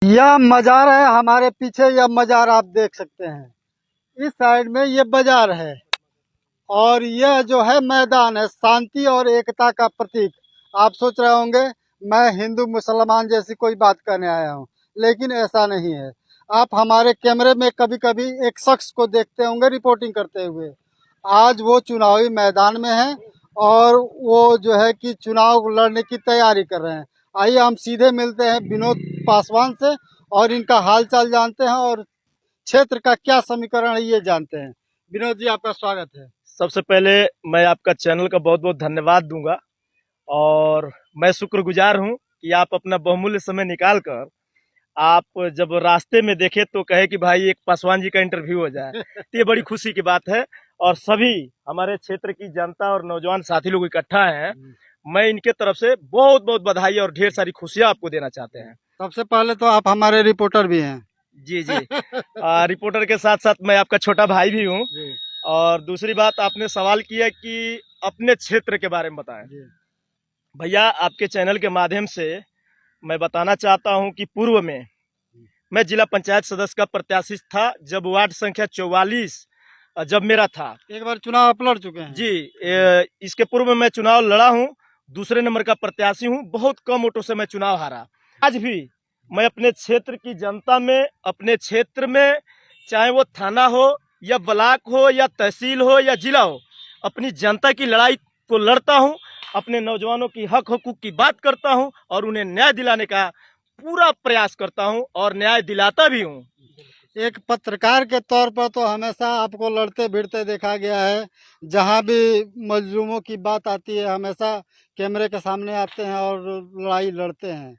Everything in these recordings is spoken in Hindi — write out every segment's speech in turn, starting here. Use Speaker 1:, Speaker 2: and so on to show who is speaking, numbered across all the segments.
Speaker 1: यह मजार है हमारे पीछे। यह मजार आप देख सकते हैं। इस साइड में ये बाजार है और यह जो है मैदान है, शांति और एकता का प्रतीक। आप सोच रहे होंगे मैं हिंदू मुसलमान जैसी कोई बात करने आया हूँ, लेकिन ऐसा नहीं है। आप हमारे कैमरे में कभी कभी एक शख्स को देखते होंगे रिपोर्टिंग करते हुए। आज वो चुनावी मैदान में है और वो जो है कि चुनाव लड़ने की तैयारी कर रहे हैं। आइए हम सीधे मिलते हैं विनोद पासवान से और इनका हालचाल जानते हैं और क्षेत्र का क्या समीकरण है ये जानते हैं। विनोद जी, आपका स्वागत है।
Speaker 2: सबसे पहले मैं आपका चैनल का बहुत बहुत धन्यवाद दूंगा और मैं शुक्रगुजार हूं कि आप अपना बहुमूल्य समय निकाल कर आप जब रास्ते में देखे तो कहे कि भाई एक पासवान जी का इंटरव्यू हो जाए, तो ये बड़ी खुशी की बात है। और सभी हमारे क्षेत्र की जनता और नौजवान साथी लोग इकट्ठा हैं, मैं इनके तरफ से बहुत बहुत बधाई और ढेर सारी खुशियां आपको देना चाहते हैं।
Speaker 1: सबसे पहले तो आप हमारे रिपोर्टर भी हैं।
Speaker 2: जी जी। रिपोर्टर के साथ साथ मैं आपका छोटा भाई भी हूँ। और दूसरी बात, आपने सवाल किया कि अपने क्षेत्र के बारे में बताएं। भैया, आपके चैनल के माध्यम से मैं बताना चाहता हूं कि पूर्व में मैं जिला पंचायत सदस्य का प्रत्याशी था, जब वार्ड संख्या 44 जब मेरा था।
Speaker 1: एक बार चुनाव आप लड़ चुके हैं?
Speaker 2: जी, इसके पूर्व में मैं चुनाव लड़ा हूं, दूसरे नंबर का प्रत्याशी हूं। बहुत कम वोटों से मैं चुनाव हारा। आज भी मैं अपने क्षेत्र की जनता में, अपने क्षेत्र में, चाहे वो थाना हो या ब्लॉक हो या तहसील हो या जिला हो, अपनी जनता की लड़ाई को लड़ता हूं, अपने नौजवानों की हक हकूक की बात करता हूं और उन्हें न्याय दिलाने का पूरा प्रयास करता हूं और न्याय दिलाता भी हूं।
Speaker 1: एक पत्रकार के तौर पर तो हमेशा आपको लड़ते भिड़ते देखा गया है। जहां भी मजलूमों की बात आती है हमेशा कैमरे के सामने आते हैं और लड़ाई लड़ते हैं।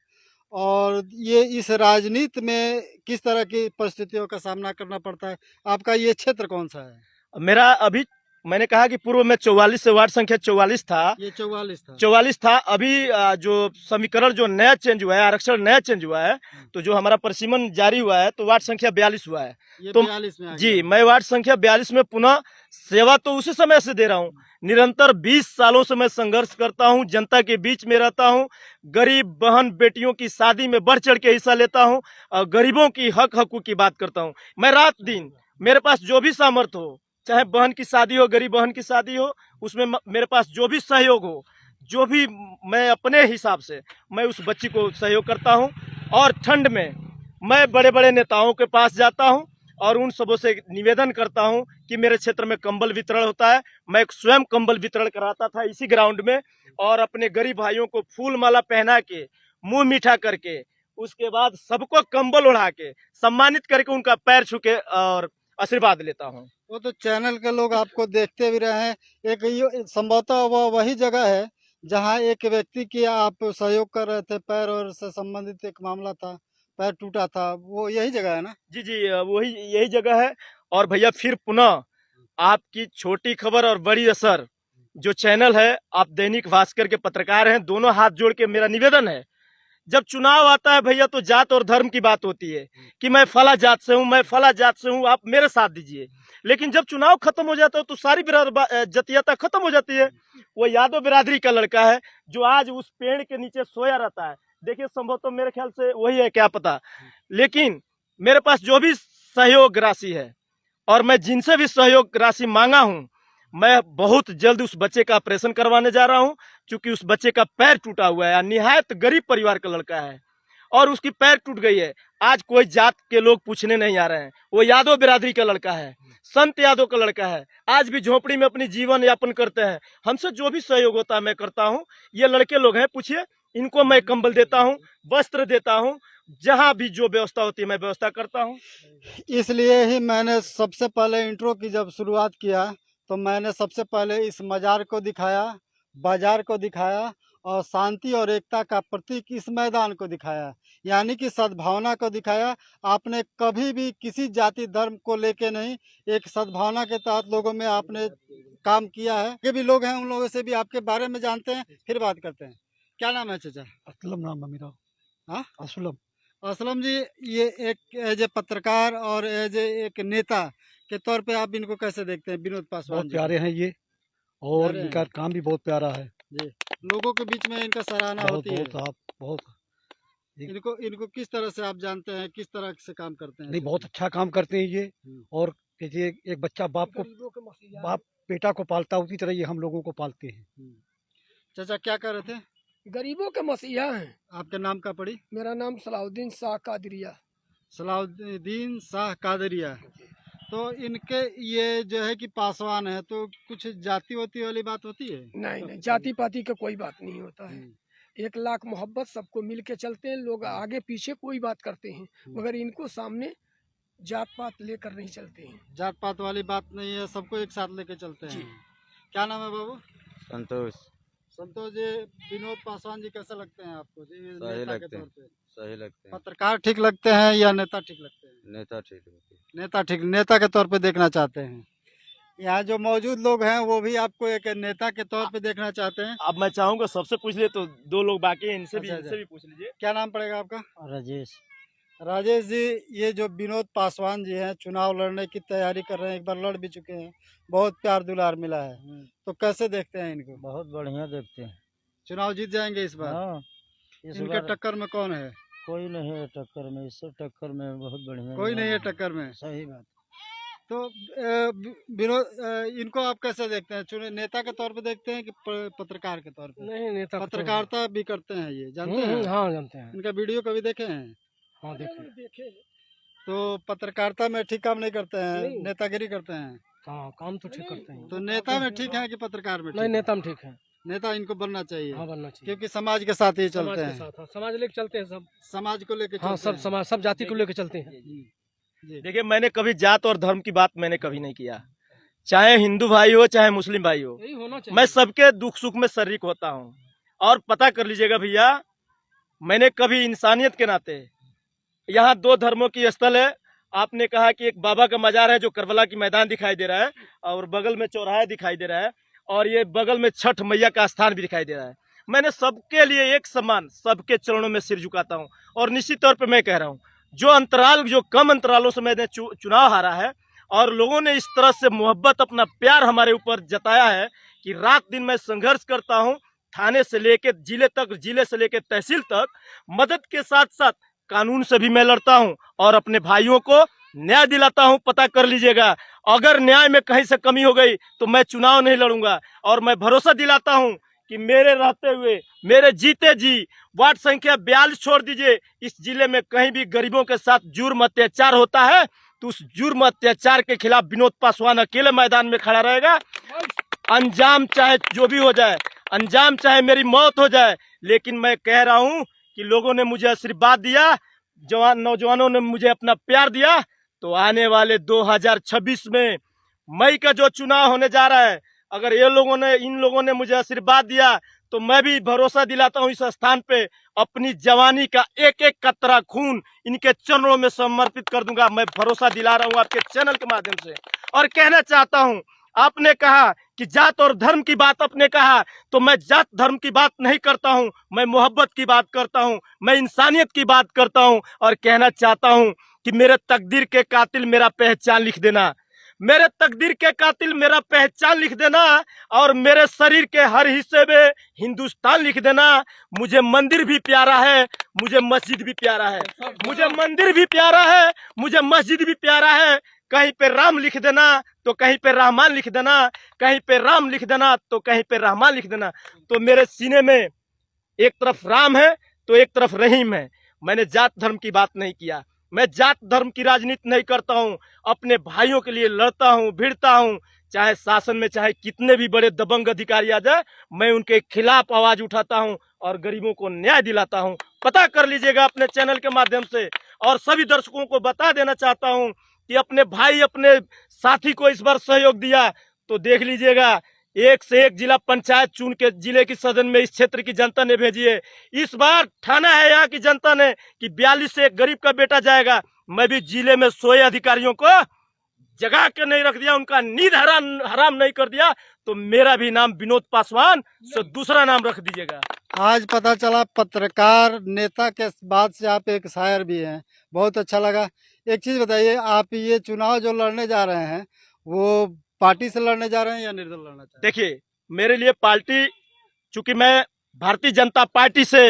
Speaker 1: और ये इस राजनीति में किस तरह की परिस्थितियों का सामना करना पड़ता है? आपका ये क्षेत्र कौन सा है?
Speaker 2: मेरा अभी, मैंने कहा कि पूर्व में 44 से वार्ड संख्या 44 था।
Speaker 1: ये
Speaker 2: 44 था। अभी जो समीकरण जो नया चेंज हुआ है, आरक्षण नया चेंज हुआ है, तो जो हमारा परिसीमन जारी हुआ है तो वार्ड संख्या 42 हुआ है।
Speaker 1: ये
Speaker 2: तो
Speaker 1: 42 में आ
Speaker 2: जी,
Speaker 1: गया।
Speaker 2: मैं वार्ड संख्या 42 में पुनः सेवा तो उसी समय से दे रहा हूँ। निरंतर 20 सालों से मैं संघर्ष करता हूँ, जनता के बीच में रहता हूँ, गरीब बहन बेटियों की शादी में बढ़ चढ़ के हिस्सा लेता हूँ और गरीबों की हक हकूक की बात करता हूँ। मैं रात दिन, मेरे पास जो भी सामर्थ्य हो, चाहे बहन की शादी हो, गरीब बहन की शादी हो, उसमें मेरे पास जो भी सहयोग हो, जो भी मैं अपने हिसाब से मैं उस बच्ची को सहयोग करता हूं। और ठंड में मैं बड़े बड़े नेताओं के पास जाता हूं और उन सबों से निवेदन करता हूं कि मेरे क्षेत्र में कंबल वितरण होता है, मैं स्वयं कंबल वितरण कराता था इसी ग्राउंड में, और अपने गरीब भाइयों को फूल माला पहना के, मुंह मीठा करके, उसके बाद सबको कंबल ओढ़ा के सम्मानित करके उनका पैर छू के और आशीर्वाद लेता हूँ।
Speaker 1: वो तो चैनल के लोग आपको देखते भी रहे हैं। एक संभवतः वह वही जगह है जहां एक व्यक्ति की आप सहयोग कर रहे थे, पैर और से संबंधित एक मामला था, पैर टूटा था, वो यही जगह है ना?
Speaker 2: जी जी, वही यही जगह है। और भैया, फिर पुनः आपकी छोटी खबर और बड़ी असर जो चैनल है, आप दैनिक भास्कर के पत्रकार हैं, दोनों हाथ जोड़ के मेरा निवेदन है, जब चुनाव आता है भैया तो जात और धर्म की बात होती है कि मैं फला जात से हूं, मैं फला जात से हूं, आप मेरे साथ दीजिए। लेकिन जब चुनाव खत्म हो जाता है तो सारी जतीयता खत्म हो जाती है। वो यादव बिरादरी का लड़का है जो आज उस पेड़ के नीचे सोया रहता है। देखिए, संभव तो मेरे ख्याल से वही है, क्या पता। लेकिन मेरे पास जो भी सहयोग राशि है और मैं जिनसे भी सहयोग राशि मांगा हूं, मैं बहुत जल्द उस बच्चे का ऑपरेशन करवाने जा रहा हूं, क्योंकि उस बच्चे का पैर टूटा हुआ है। निहायत गरीब परिवार का लड़का है और उसकी पैर टूट गई है। आज कोई जात के लोग पूछने नहीं आ रहे हैं। वो यादव बिरादरी का लड़का है, संत यादव का लड़का है, आज भी झोपड़ी में अपनी जीवन यापन करते हैं। हमसे जो भी सहयोग होता है मैं करता हूँ। ये लड़के लोग हैं, पूछिए इनको, मैं कंबल देता हूँ, वस्त्र देता हूँ, जहां भी जो व्यवस्था होती है मैं व्यवस्था करता हूँ।
Speaker 1: इसलिए ही मैंने सबसे पहले इंट्रो की जब शुरुआत किया तो मैंने सबसे पहले इस मजार को दिखाया, बाजार को दिखाया और शांति और एकता का प्रतीक इस मैदान को दिखाया, यानी कि सद्भावना को दिखाया। आपने कभी भी किसी जाति धर्म को लेके नहीं, एक सद्भावना के तहत लोगों में आपने काम किया है। के भी लोग हैं, उन लोगों से भी आपके बारे में जानते हैं, फिर बात करते हैं। क्या नाम है चाचा?
Speaker 3: असलम नाम है मेरा।
Speaker 1: हाँ,
Speaker 3: असलम।
Speaker 1: असलम जी, ये एक एज ए पत्रकार और एज ए एक नेता के तौर पे आप इनको कैसे देखते हैं, विनोद पासवान
Speaker 3: बहुत
Speaker 1: जी को?
Speaker 3: प्यारे हैं ये, और
Speaker 1: प्यारे
Speaker 3: इनका
Speaker 1: हैं
Speaker 3: काम भी बहुत प्यारा है।
Speaker 1: जी। लोगों के बीच में इनका सराहना
Speaker 3: बहुत
Speaker 1: होती है।
Speaker 3: बहुत आप बहुत
Speaker 1: इनको इनको किस तरह से आप जानते हैं, किस तरह से काम करते हैं?
Speaker 3: नहीं, बहुत अच्छा काम करते हैं ये। और जैसे एक बच्चा बाप बेटा को पालता है, उसी तरह ये हम लोगों को पालते हैं।
Speaker 1: चाचा क्या कर रहे थे?
Speaker 4: गरीबों के मसीहा हैं।
Speaker 1: आपके नाम का पड़ी?
Speaker 4: मेरा नाम सलाउद्दीन शाह कादरिया।
Speaker 1: सलाउद्दीन शाह कादरिया। तो इनके ये जो है कि पासवान है, तो कुछ जाति वाती वाली बात होती है?
Speaker 4: नहीं नहीं, जाति पाति का कोई बात नहीं होता है। 1 लाख मोहब्बत, सबको मिल के चलते हैं लोग। आगे पीछे कोई बात करते हैं, मगर इनको सामने जात पात लेकर नहीं चलते हैं।
Speaker 1: जात पात वाली बात नहीं है, सबको एक साथ लेके चलते हैं। क्या नाम है बाबू?
Speaker 5: संतोष।
Speaker 1: संतोष जी, विनोद पासवान जी कैसे लगते हैं आपको जी,
Speaker 5: सही
Speaker 1: नेता के
Speaker 5: लगते
Speaker 1: तौर
Speaker 5: हैं।
Speaker 1: पे?
Speaker 5: सही लगते हैं।
Speaker 1: पत्रकार ठीक लगते हैं या नेता ठीक लगते हैं?
Speaker 5: नेता ठीक लगते हैं।
Speaker 1: नेता ठीक, नेता के तौर पे देखना चाहते हैं। यहाँ जो मौजूद लोग हैं वो भी आपको एक नेता के तौर पे देखना चाहते हैं।
Speaker 2: अब मैं चाहूंगा सबसे पूछ लिए, तो 2 लोग बाकी हैं, इनसे भी
Speaker 1: अच्छा।
Speaker 2: पूछ लीजिए।
Speaker 1: क्या नाम पड़ेगा आपका?
Speaker 3: राजेश।
Speaker 1: राजेश जी, ये जो विनोद पासवान जी हैं, चुनाव लड़ने की तैयारी कर रहे हैं, एक बार लड़ भी चुके हैं, बहुत प्यार दुलार मिला है, तो कैसे देखते हैं इनको?
Speaker 3: बहुत बढ़िया देखते हैं।
Speaker 1: चुनाव जीत जाएंगे इस बार?
Speaker 3: हाँ, इस
Speaker 1: इनके
Speaker 3: बार
Speaker 1: टक्कर में कौन है?
Speaker 3: कोई नहीं है टक्कर में, इससे टक्कर में बहुत बढ़िया।
Speaker 1: कोई नहीं है टक्कर में।
Speaker 3: सही बात।
Speaker 1: तो विनोद, इनको आप कैसे देखते हैं? चुने नेता के तौर पे देखते हैं कि पत्रकार के तौर पे?
Speaker 4: नहीं, नेता
Speaker 1: पत्रकारिता भी करते हैं ये, जानते हैं?
Speaker 4: हाँ जानते हैं।
Speaker 1: इनका वीडियो कभी देखे हैं?
Speaker 4: हाँ देखे।
Speaker 1: तो पत्रकारिता में ठीक काम नहीं करते हैं,
Speaker 4: नहीं।
Speaker 1: नेतागिरी करते हैं।
Speaker 4: हाँ, काम तो ठीक करते हैं।
Speaker 1: तो नेता में ठीक है कि पत्रकार में ठीक
Speaker 4: नहीं,
Speaker 1: है?
Speaker 4: नेता में ठीक है।
Speaker 1: नेता इनको बनना चाहिए,
Speaker 4: हाँ, बनना चाहिए।
Speaker 1: क्योंकि समाज के साथ ही
Speaker 4: समाज
Speaker 1: चलते
Speaker 4: के
Speaker 1: हैं,
Speaker 4: साथ, हाँ, समाज लेके चलते हैं सब।
Speaker 1: समाज को लेके
Speaker 4: हाँ,
Speaker 1: चलते
Speaker 4: सब
Speaker 1: हैं।
Speaker 4: समाज, सब जाति को लेके चलते हैं।
Speaker 1: जी।
Speaker 2: देखिए, मैंने कभी जात और धर्म की बात मैंने कभी नहीं किया, चाहे हिंदू भाई हो चाहे मुस्लिम भाई हो,
Speaker 4: यही होना चाहिए।
Speaker 2: मैं सबके दुख सुख में शरीक होता हूँ। और पता कर लीजिएगा भैया, मैंने कभी इंसानियत के नाते, यहाँ 2 धर्मों की स्थल है। आपने कहा कि एक बाबा का मजार है जो करबला की मैदान दिखाई दे रहा है, और बगल में चौराहा दिखाई दे रहा है, और ये बगल में छठ मैया का स्थान भी दिखाई दे रहा है। मैंने सबके लिए एक समान, सबके चरणों में सिर झुकाता हूँ। और निश्चित तौर पे मैं कह रहा हूँ, जो कम अंतरालों से मैंने चुनाव हारा है, और लोगों ने इस तरह से मोहब्बत, अपना प्यार हमारे ऊपर जताया है कि रात दिन मैं संघर्ष करता हूँ, थाने से लेके जिले तक, जिले से लेके तहसील तक, मदद के साथ साथ कानून से भी मैं लड़ता हूं और अपने भाइयों को न्याय दिलाता हूं। पता कर लीजिएगा, अगर न्याय में कहीं से कमी हो गई तो मैं चुनाव नहीं लड़ूंगा। और मैं भरोसा दिलाता हूं कि मेरे रहते हुए, मेरे जीते जी, वार्ड संख्या 42 छोड़ दीजिए, इस जिले में कहीं भी गरीबों के साथ जुर्म अत्याचार होता है तो उस जुर्म अत्याचार के खिलाफ विनोद पासवान अकेले मैदान में खड़ा रहेगा। अंजाम चाहे जो भी हो जाए, अंजाम चाहे मेरी मौत हो जाए, लेकिन मैं कह रहा हूं कि लोगों ने मुझे आशीर्वाद दिया, नौजवानों ने मुझे अपना प्यार दिया, तो आने वाले 2026 में मई का जो चुनाव होने जा रहा है, अगर इन लोगों ने मुझे आशीर्वाद दिया तो मैं भी भरोसा दिलाता हूं, इस स्थान पे अपनी जवानी का एक एक कतरा खून इनके चरणों में समर्पित कर दूंगा। मैं भरोसा दिला रहा हूं आपके चैनल के माध्यम से। और कहना चाहता हूं, आपने कहा कि जात और धर्म की बात आपने कहा, तो मैं जात धर्म की बात नहीं करता हूं, मैं मोहब्बत की बात करता हूं, मैं इंसानियत की बात करता हूं। और कहना चाहता हूं कि मेरे तकदीर के कातिल मेरा पहचान लिख देना, मेरे तकदीर के कातिल मेरा पहचान लिख देना, और मेरे शरीर के हर हिस्से में हिंदुस्तान लिख देना। मुझे मंदिर भी प्यारा है, मुझे मस्जिद भी प्यारा है, मुझे मंदिर भी प्यारा है, मुझे मस्जिद भी प्यारा है। कहीं पे राम लिख देना तो कहीं पे रहमान लिख देना, कहीं पे राम लिख देना तो कहीं पे रहमान लिख देना। तो मेरे सीने में एक तरफ राम है तो एक तरफ रहीम है। मैंने जात धर्म की बात नहीं किया, मैं जात धर्म की राजनीति नहीं करता हूं, अपने भाइयों के लिए लड़ता हूं, भिड़ता हूं। चाहे शासन में चाहे कितने भी बड़े दबंग अधिकारी आ जाए, मैं उनके खिलाफ आवाज उठाता हूं और गरीबों को न्याय दिलाता हूं। पता कर लीजिएगा अपने चैनल के माध्यम से। और सभी दर्शकों को बता देना चाहता हूं कि अपने भाई, अपने साथी को इस बार सहयोग दिया तो देख लीजिएगा, 1 से 1 जिला पंचायत चुन के जिले की सदन में इस क्षेत्र की जनता ने भेजी है। इस बार ठाना है यहाँ की जनता ने कि 42 से 1 गरीब का बेटा जाएगा। मैं भी जिले में सोए अधिकारियों को जगा के नहीं रख दिया, उनका नींद हराम नहीं कर दिया, तो मेरा भी नाम विनोद पासवान से दूसरा नाम रख दीजिएगा।
Speaker 1: आज पता चला पत्रकार नेता के बाद से आप एक शायर भी हैं, बहुत अच्छा लगा। एक चीज बताइए, आप ये चुनाव जो लड़ने जा रहे हैं वो पार्टी से लड़ने जा रहे हैं या निर्दल लड़ना चाहते हैं?
Speaker 2: देखिए, मेरे लिए पार्टी, चूंकि मैं भारतीय जनता पार्टी से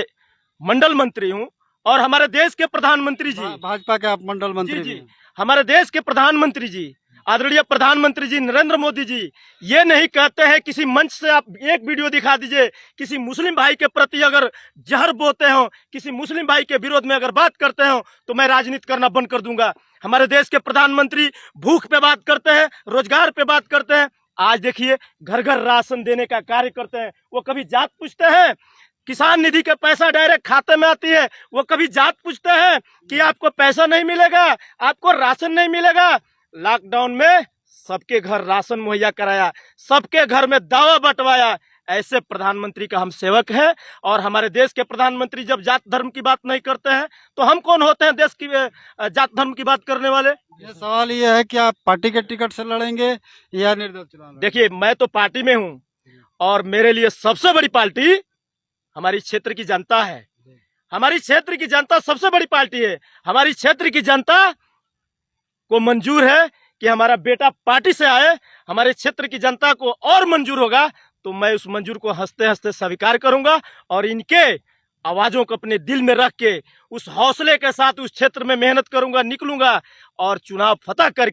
Speaker 2: मंडल मंत्री हूं और हमारे देश के प्रधानमंत्री जी,
Speaker 1: भाजपा के आप मंडल मंत्री
Speaker 2: जी,
Speaker 1: भी हैं।
Speaker 2: हमारे देश के प्रधानमंत्री जी, आदरणीय प्रधानमंत्री जी नरेंद्र मोदी जी ये नहीं कहते हैं, किसी मंच से आप एक वीडियो दिखा दीजिए, किसी मुस्लिम भाई के प्रति अगर जहर बोते हो, किसी मुस्लिम भाई के विरोध में अगर बात करते हो तो मैं राजनीति करना बंद कर दूंगा। हमारे देश के प्रधानमंत्री भूख पे बात करते हैं, रोजगार पे बात करते हैं। आज देखिए घर घर राशन देने का कार्य करते हैं। वो कभी जात पूछते हैं, किसान निधि का पैसा डायरेक्ट खाते में आती है, वो कभी जात पूछते हैं कि आपको पैसा नहीं मिलेगा, आपको राशन नहीं मिलेगा। लॉकडाउन में सबके घर राशन मुहैया कराया, सबके घर में दावा बंटवाया। ऐसे प्रधानमंत्री का हम सेवक हैं। और हमारे देश के प्रधानमंत्री जब जात धर्म की बात नहीं करते हैं तो हम कौन होते हैं देश की जात धर्म की बात करने वाले?
Speaker 1: ये सवाल ये है कि आप पार्टी के टिकट से लड़ेंगे या निर्दल चुनाव लड़ेंगे?
Speaker 2: देखिए मैं तो पार्टी में हूं और मेरे लिए सबसे बड़ी पार्टी हमारी क्षेत्र की जनता है। हमारी क्षेत्र की जनता सबसे बड़ी पार्टी है। हमारी क्षेत्र की जनता को मंजूर है कि हमारा बेटा पार्टी से आए। हमारे क्षेत्र की जनता को और मंजूर होगा तो मैं उस मंजूर को हंसते हंसते स्वीकार करूंगा और इनके आवाजों को अपने दिल में रख के उस हौसले के साथ उस क्षेत्र में मेहनत करूंगा, निकलूंगा और चुनाव फतह करके